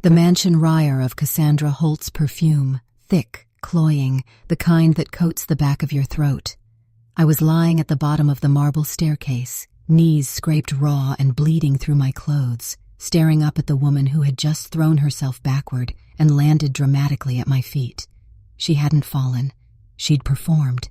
The mansion reyer of Cassandra Holt's perfume, thick, cloying, the kind that coats the back of your throat. I was lying at the bottom of the marble staircase, knees scraped raw and bleeding through my clothes, staring up at the woman who had just thrown herself backward and landed dramatically at my feet. She hadn't fallen. She'd performed.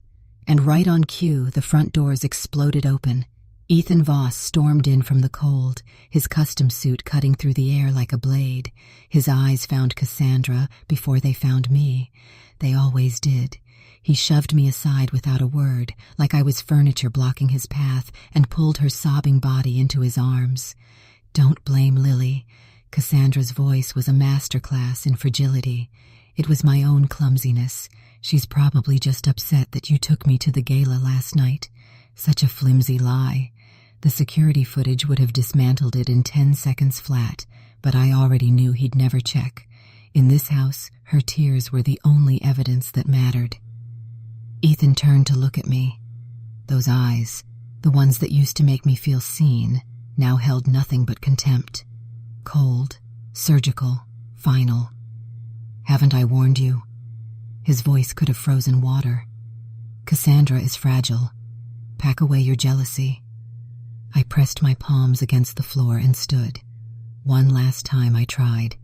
And right on cue, the front doors exploded open. Ethan Voss stormed in from the cold, his custom suit cutting through the air like a blade. His eyes found Cassandra before they found me. They always did. He shoved me aside without a word, like I was furniture blocking his path, and pulled her sobbing body into his arms. "Don't blame Lily." Cassandra's voice was a masterclass in fragility. "It was my own clumsiness. She's probably just upset that you took me to the gala last night." Such a flimsy lie. The security footage would have dismantled it in 10 seconds flat, but I already knew he'd never check. In this house, her tears were the only evidence that mattered. Ethan turned to look at me. Those eyes, the ones that used to make me feel seen, now held nothing but contempt. Cold, surgical, final. "Haven't I warned you?" His voice could have frozen water. "Cassandra is fragile. Pack away your jealousy." I pressed my palms against the floor and stood. One last time I tried.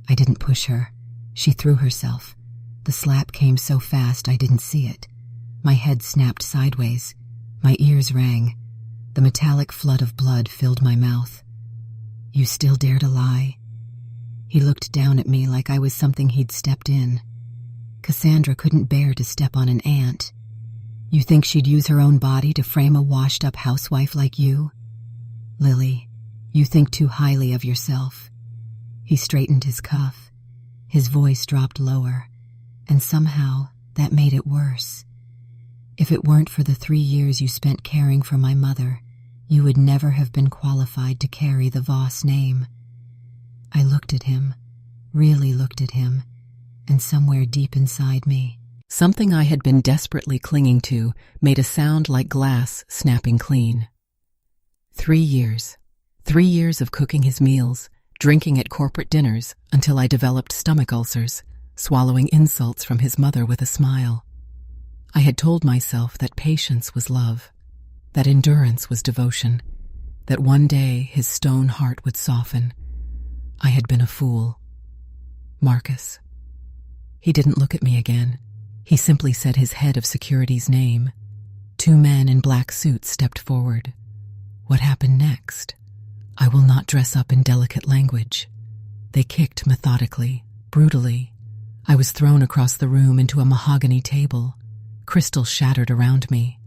I didn't push her. She threw herself. The slap came so fast I didn't see it. My head snapped sideways. My ears rang. The metallic flood of blood filled my mouth. "You still dare to lie?" He looked down at me like I was something he'd stepped in. Cassandra couldn't bear to step on an ant. "You think she'd use her own body to frame a washed-up housewife like you? Lily, you think too highly of yourself." He straightened his cuff. His voice dropped lower, and somehow that made it worse. "If it weren't for the 3 years you spent caring for my mother, you would never have been qualified to carry the Voss name." I looked at him, really looked at him, and somewhere deep inside me, something I had been desperately clinging to made a sound like glass snapping clean. 3 years. 3 years of cooking his meals, drinking at corporate dinners until I developed stomach ulcers, swallowing insults from his mother with a smile. I had told myself that patience was love, that endurance was devotion, that one day his stone heart would soften. I had been a fool. Marcus. He didn't look at me again. He simply said his head of security's name. 2 men in black suits stepped forward. What happened next? I will not dress up in delicate language. They kicked methodically, brutally. I was thrown across the room into a mahogany table. Crystal shattered around me.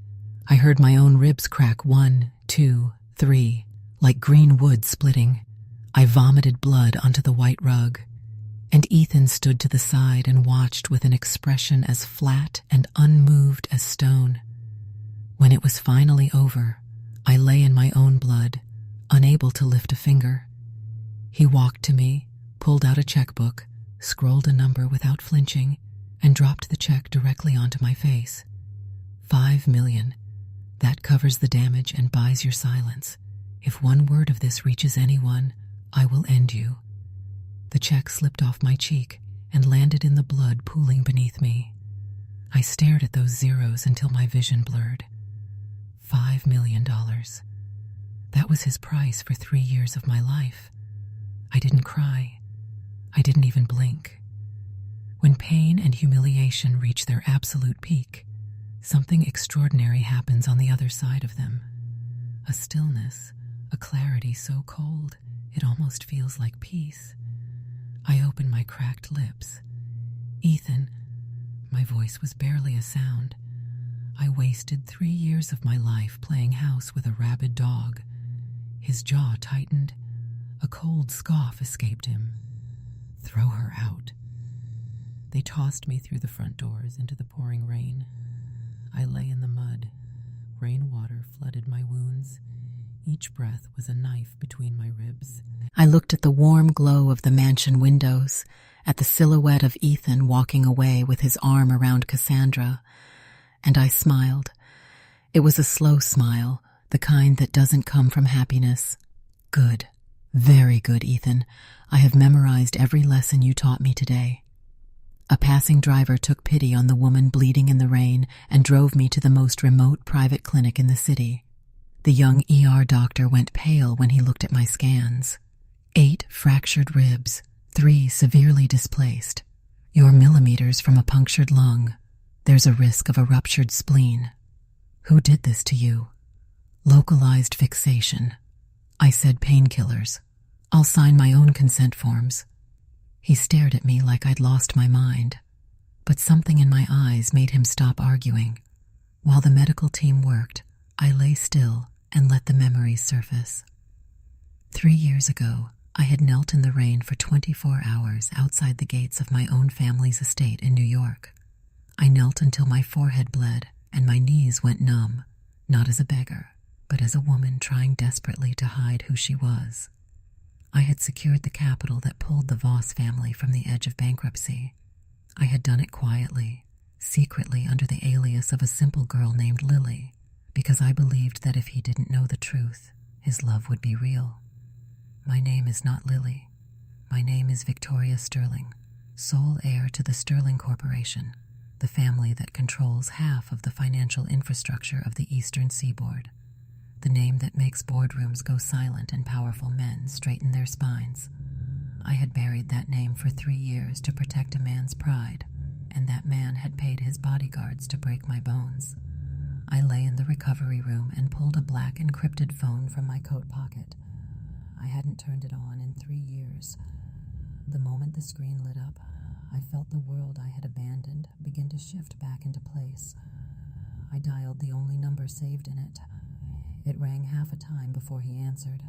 I heard my own ribs crack 1, 2, 3, like green wood splitting. I vomited blood onto the white rug, and Ethan stood to the side and watched with an expression as flat and unmoved as stone. When it was finally over, I lay in my own blood, unable to lift a finger. He walked to me, pulled out a checkbook, scrolled a number without flinching, and dropped the check directly onto my face. 5 million. That covers the damage and buys your silence. If one word of this reaches anyone, I will end you. The check slipped off my cheek and landed in the blood pooling beneath me. I stared at those zeros until my vision blurred. $5 million. That was his price for 3 years of my life. I didn't cry. I didn't even blink. When pain and humiliation reach their absolute peak, something extraordinary happens on the other side of them. A stillness, a clarity so cold it almost feels like peace. I opened my cracked lips. "Ethan," my voice was barely a sound. I wasted 3 years of my life playing house with a rabid dog. His jaw tightened. A cold scoff escaped him. "Throw her out." They tossed me through the front doors into the pouring rain. I lay in the mud. Rainwater flooded my wounds. Each breath was a knife between my ribs. I looked at the warm glow of the mansion windows, at the silhouette of Ethan walking away with his arm around Cassandra, and I smiled. It was a slow smile, the kind that doesn't come from happiness. Good. Very good, Ethan. I have memorized every lesson you taught me today. A passing driver took pity on the woman bleeding in the rain and drove me to the most remote private clinic in the city. The young ER doctor went pale when he looked at my scans. 8 fractured ribs, 3 severely displaced. You're millimeters from a punctured lung. There's a risk of a ruptured spleen. Who did this to you? Localized fixation. I said painkillers. I'll sign my own consent forms. He stared at me like I'd lost my mind, but something in my eyes made him stop arguing. While the medical team worked, I lay still and let the memories surface. 3 years ago, I had knelt in the rain for 24 hours outside the gates of my own family's estate in New York. I knelt until my forehead bled and my knees went numb, not as a beggar, but as a woman trying desperately to hide who she was. I had secured the capital that pulled the Voss family from the edge of bankruptcy. I had done it quietly, secretly under the alias of a simple girl named Lily, because I believed that if he didn't know the truth, his love would be real. My name is not Lily. My name is Victoria Sterling, sole heir to the Sterling Corporation, the family that controls half of the financial infrastructure of the Eastern Seaboard. The name that makes boardrooms go silent and powerful men straighten their spines. I had buried that name for 3 years to protect a man's pride, and that man had paid his bodyguards to break my bones. I lay in the recovery room and pulled a black encrypted phone from my coat pocket. I hadn't turned it on in 3 years. The moment the screen lit up, I felt the world I had abandoned begin to shift back into place. I dialed the only number saved in it. It rang half a time before he answered.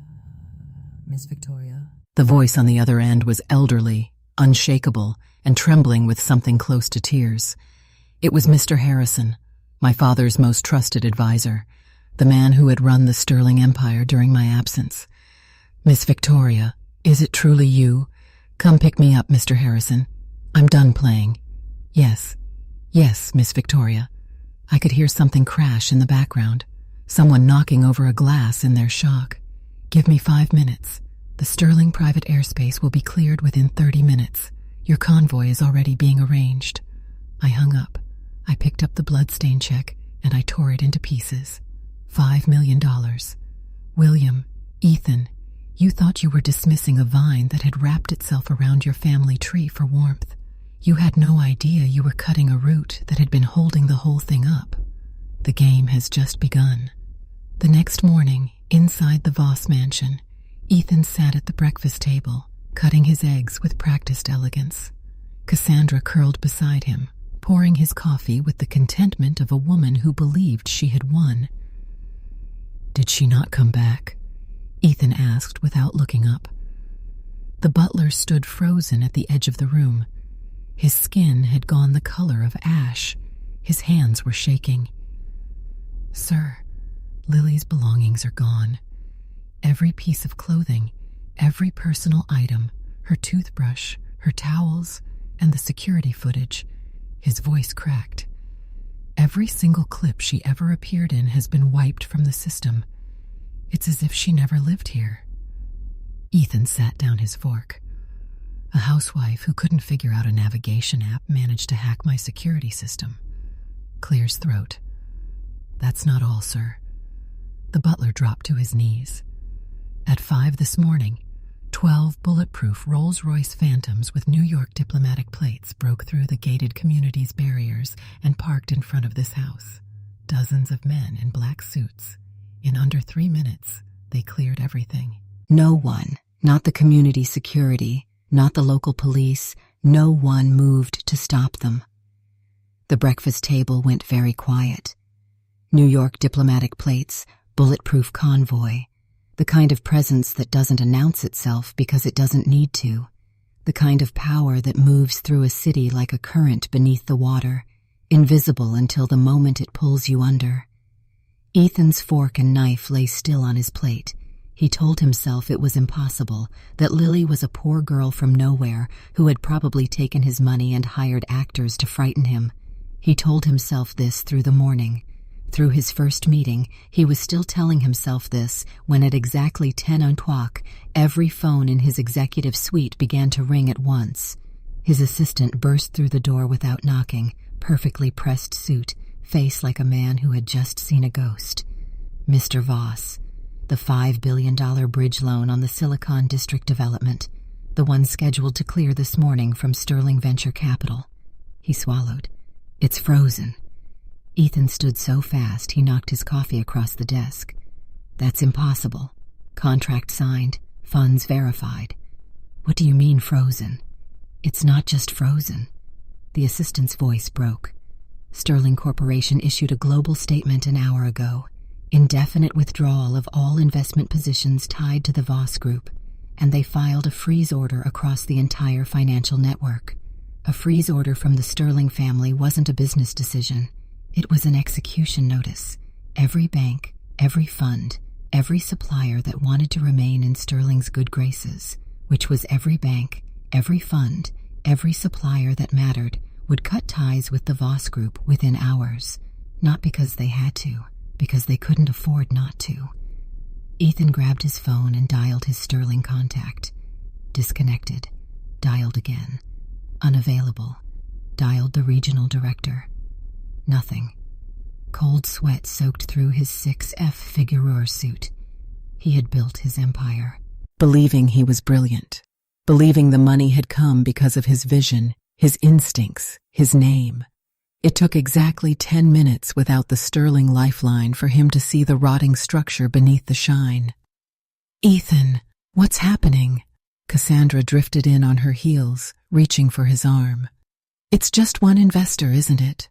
Miss Victoria? The voice on the other end was elderly, unshakable, and trembling with something close to tears. It was Mr. Harrison, my father's most trusted advisor, the man who had run the Sterling Empire during my absence. Miss Victoria, is it truly you? Come pick me up, Mr. Harrison. I'm done playing. Yes, Miss Victoria. I could hear something crash in the background. Someone knocking over a glass in their shock. Give me 5 minutes. The Sterling private airspace will be cleared within 30 minutes. Your convoy is already being arranged. I hung up. I picked up the bloodstain check and I tore it into pieces. $5 million. William, Ethan, you thought you were dismissing a vine that had wrapped itself around your family tree for warmth. You had no idea you were cutting a root that had been holding the whole thing up. The game has just begun. The next morning, inside the Voss mansion, Ethan sat at the breakfast table, cutting his eggs with practiced elegance. Cassandra curled beside him, pouring his coffee with the contentment of a woman who believed she had won. Did she not come back? Ethan asked without looking up. The butler stood frozen at the edge of the room. His skin had gone the color of ash. His hands were shaking. Sir, Lily's belongings are gone. Every piece of clothing, every personal item, her toothbrush, her towels, and the security footage. His voice cracked. Every single clip she ever appeared in has been wiped from the system. It's as if she never lived here. Ethan sat down his fork. A housewife who couldn't figure out a navigation app managed to hack my security system. Clear his throat. That's not all, sir. The butler dropped to his knees. At 5 this morning, 12 bulletproof Rolls-Royce Phantoms with New York diplomatic plates broke through the gated community's barriers and parked in front of this house. Dozens of men in black suits. In under 3 minutes, they cleared everything. No one, not the community security, not the local police, no one moved to stop them. The breakfast table went very quiet. New York diplomatic plates, bulletproof convoy, the kind of presence that doesn't announce itself because it doesn't need to, the kind of power that moves through a city like a current beneath the water, invisible until the moment it pulls you under. Ethan's fork and knife lay still on his plate. He told himself it was impossible, that Lily was a poor girl from nowhere who had probably taken his money and hired actors to frighten him. He told himself this through the morning, Through his first meeting, he was still telling himself this when at exactly 10 o'clock, every phone in his executive suite began to ring at once. His assistant burst through the door without knocking, perfectly pressed suit, face like a man who had just seen a ghost. Mr. Voss, the $5 billion bridge loan on the Silicon District development, the one scheduled to clear this morning from Sterling Venture Capital. He swallowed. It's frozen. Ethan stood so fast he knocked his coffee across the desk. That's impossible. Contract signed, funds verified. What do you mean frozen? It's not just frozen. The assistant's voice broke. Sterling Corporation issued a global statement an hour ago. Indefinite withdrawal of all investment positions tied to the Voss Group, and they filed a freeze order across the entire financial network. A freeze order from the Sterling family wasn't a business decision. It was an execution notice. Every bank, every fund, every supplier that wanted to remain in Sterling's good graces, which was every bank, every fund, every supplier that mattered, would cut ties with the Voss Group within hours, not because they had to, because they couldn't afford not to. Ethan grabbed his phone and dialed his Sterling contact. Disconnected. Dialed again. Unavailable. Dialed the regional director. Nothing. Cold sweat soaked through his 6F Figueroa suit. He had built his empire. Believing he was brilliant. Believing the money had come because of his vision, his instincts, his name. It took exactly 10 minutes without the Sterling lifeline for him to see the rotting structure beneath the shine. Ethan, what's happening? Cassandra drifted in on her heels, reaching for his arm. It's just one investor, isn't it?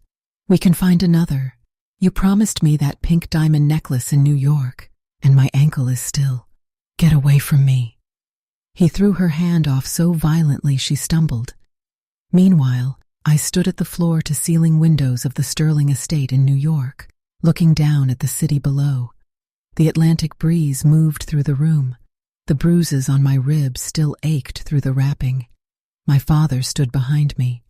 We can find another. You promised me that pink diamond necklace in New York, and my ankle is still. Get away from me. He threw her hand off so violently she stumbled. Meanwhile, I stood at the floor-to-ceiling windows of the Sterling estate in New York, looking down at the city below. The Atlantic breeze moved through the room. The bruises on my ribs still ached through the wrapping. My father stood behind me.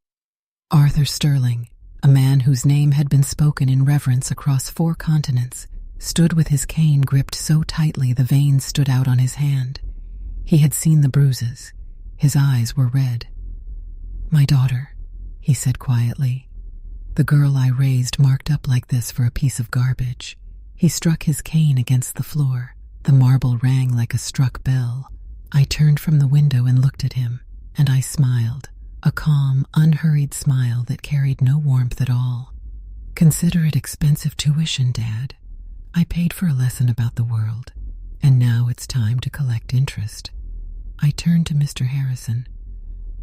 Arthur Sterling, a man whose name had been spoken in reverence across 4 continents, stood with his cane gripped so tightly the veins stood out on his hand. He had seen the bruises. His eyes were red. My daughter, he said quietly. The girl I raised marked up like this for a piece of garbage. He struck his cane against the floor. The marble rang like a struck bell. I turned from the window and looked at him, and I smiled. A calm, unhurried smile that carried no warmth at all. Consider it expensive tuition, Dad. I paid for a lesson about the world, and now it's time to collect interest. I turned to Mr. Harrison.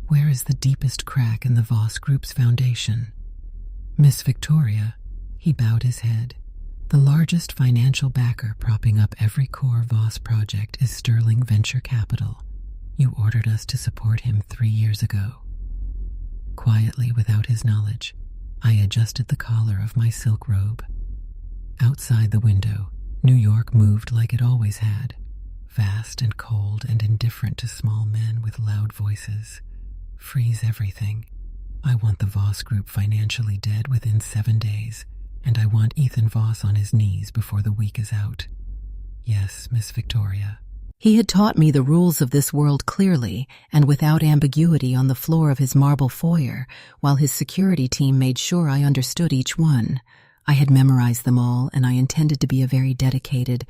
Where is the deepest crack in the Voss Group's foundation? Miss Victoria, he bowed his head. The largest financial backer propping up every core Voss project is Sterling Venture Capital. You ordered us to support him 3 years ago. Quietly, without his knowledge, I adjusted the collar of my silk robe. Outside the window, New York moved like it always had, vast and cold and indifferent to small men with loud voices. Freeze everything. I want the Voss Group financially dead within 7 days, and I want Ethan Voss on his knees before the week is out. Yes, Miss Victoria. He had taught me the rules of this world clearly and without ambiguity on the floor of his marble foyer, while his security team made sure I understood each one. I had memorized them all, and I intended to be a very dedicated,